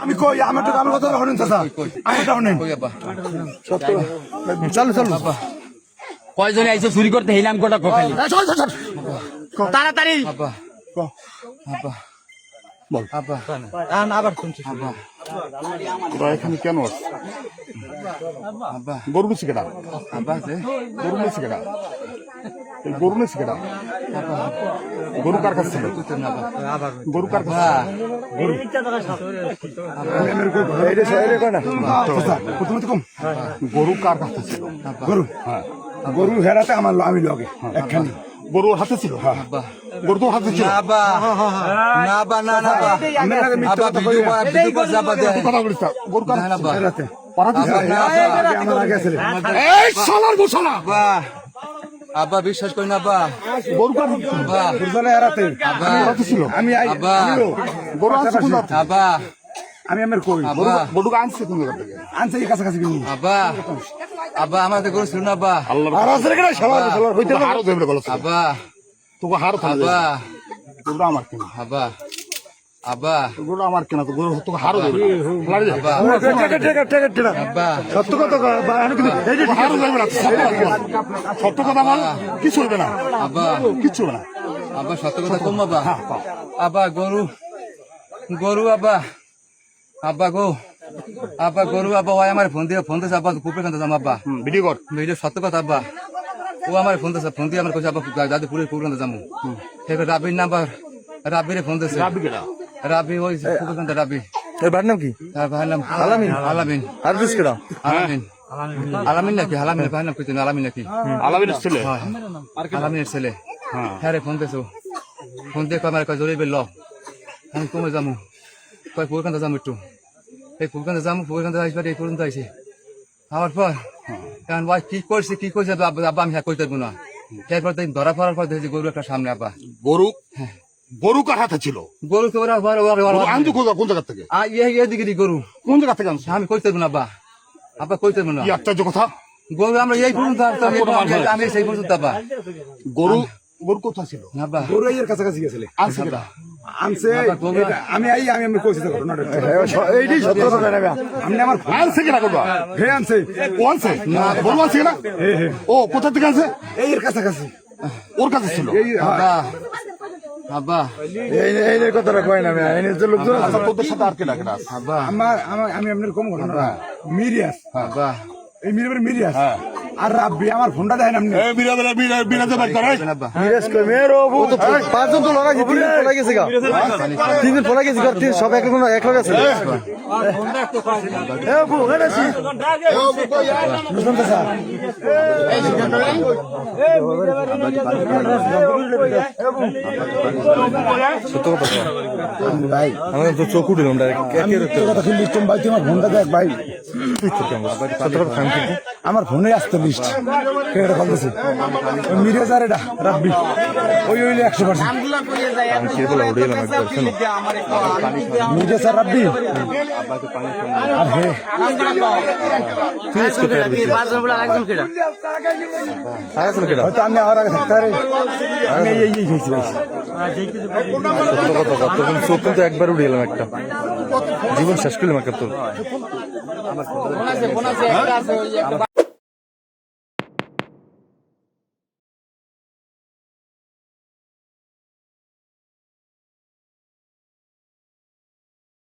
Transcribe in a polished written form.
আমি কই আমার তো আমার কথা শুনুন চাচা আমি তো শুনেন চলো চলো কয়জনে আইছে চুরি করতে হেলাম গোটা খালি তাড়াতাড়ি আব্বা আব্বা বল আব্বা আবার শুনছি আব্বা তোরা এখানে কেন আসছিস আব্বা গরু বেশি কেটা আব্বা গরু বেশি কেটা গরু বেশি কেটা গরু কার কাছে ছিল গরু কার কাছে গরু কার কাছে ছিল গরু হ্যাঁ গরু হেরাতে আমার আমি লগে একখানি গরু হাতে ছিল গরু তো হাতে ছিল আব্বা না আব্বা না না আব্বা ভিডিও করে যাবা দে কথা বলিস গরু কার আব্বা হেরাতে পারাতে আমার আগে ছিল এই শালার গোছালা আব্বা আব্বা বিশ্বাস করি না আব্বা গরু কার আব্বা গুরজালে হেরাতে আব্বা হাতে ছিল আমি আব্বা গরু আছে কোন আব্বা আমি আমার কই আব্বা গরু আনছে কোন জায়গা থেকে আনছে এই কাছাকাছি কিনি আব্বা আব্বা আমাদের গরু ছিল না আব্বা আল্লাহ আর আছে কেন শালার শালার হইতে হারো দেবে বলছ আব্বা তোকে হারো থাকবে আব্বা গরু আমার কেন আব্বা আব্বা গরু আমার কেন তো গরু তোকে হারো দেবে লাড়ি দে আব্বা আব্বা সত্য কথা এই যে হারো দেবে না সত্য কথা বল কিছু হবে না আব্বা কিছু হবে না আব্বা সত্য কথা কম আব্বা আব্বা গরু গরু আব্বা আব্বা গো আব্বা গরু আব্বা ওই আমার ফোন দিয়ে আব্বা পুকুরে কান্দে যাম আব্বা ভিডিও কর ভিডিও সত্য কথা আব্বা ও আমার ফোন দিয়ে আমার কইছে আব্বা দাদি পুকুরে কান্দে যামু ঠিক রাবির নাম্বার রাবিরে ফোন দিয়েছে রাবি ওই পুকুরে কান্দে রাবি এর ভাইয়ের নাম কি? তার ভাইয়ের নাম আলামিন। আলামিন আর দিস কেডা? আলামিন আলামিন নাকি আলামিনের ভাইয়ের নাম কইতেন আলামিন নাকি আলামিন ছেলে হয় আলামিনের ছেলে হ্যাঁ রে ফোন দিয়েছো ফোন দিয়ে আমার কয় জরুরি বেল আমি কমে যামু কয় পুকুর কান্দে যামু একটু এই পুকুরকান্দে যাবো পুকুরকান্দে আসবে এই পর্যন্ত আইসে আমার পর এখন ভাই কি করছে আব্বা আমি কইতে পারবো না এরপর ধরা পড়ার পর দেখছি গরু একটা সামনে আব্বা গরু গরু কার হাতে ছিল গরু তো আনতো কোন জায়গা থেকে এদিকে গরু কোন জায়গা থেকে আনছো আমি কইতে পারবো না আব্বা আব্বা কইতে পারবো না কি আশ্চর্য কথা গরু আমরা এই পর্যন্ত আমি সেই পর্যন্ত আব্বা গরু গরু কোথায় ছিল আব্বা গরু এর কাছাকাছি গেছিল আনছে কেটা আনছে আমি আমি কইছি তো ঘটনাটা এইটাই সত্য কথা না আমি আমার আনছে কেটা করবা হে আনছে ও আনছে গরু আনছে না ও কোথা থেকে আনছে এই এর কাছাকাছি ওর কাছে ছিল আব্বা আব্বা এই কথাটা কয় না এই যে লোকজন আচ্ছা তোদের সাথে আর কে লাগে না আব্বা আমি আপনার কম ঘটনা মিরিয়াস আব্বা এই মিরিয়াস আর রাব্বি আমার ফোনটা দেখেন আপনি এই বিরাজ বাদ করে আব্বা মিরাজ কই মেরো ও তো পাঁচজন তো লড়াই তিন দিন পড়া গেছে গা তিন দিন পড়া গেছে তিন সব এক লগে আছে এ বু হেনাছি বুঝলেন তো স্যার সত্য কথা ভাই আমাদের তো চোখ উঠে আমরা কথা শুনলি তুমি ভাই তোমার ফোনটা দেখ ভাই সত্য কথা খান কি আমার ফোনে আসতে লিস্ট কেটে ফেলতেছি মিরিয়াস আর এটা রাব্বি ওই 100% আমি কি বলে উড়ে এলাম একবার শোনো মিরিয়াস আর রাব্বি আর হে তুই আজকে ফের দিছিস আরেকজন কেডা হয়তো আমি আর আগে থাকতে পারি আমি এই খেয়েছি ভাই সত্য কথা তখন চোখ কিন্তু একবার উড়ে এলাম একটা জীবন শেষ করলাম একটা তোর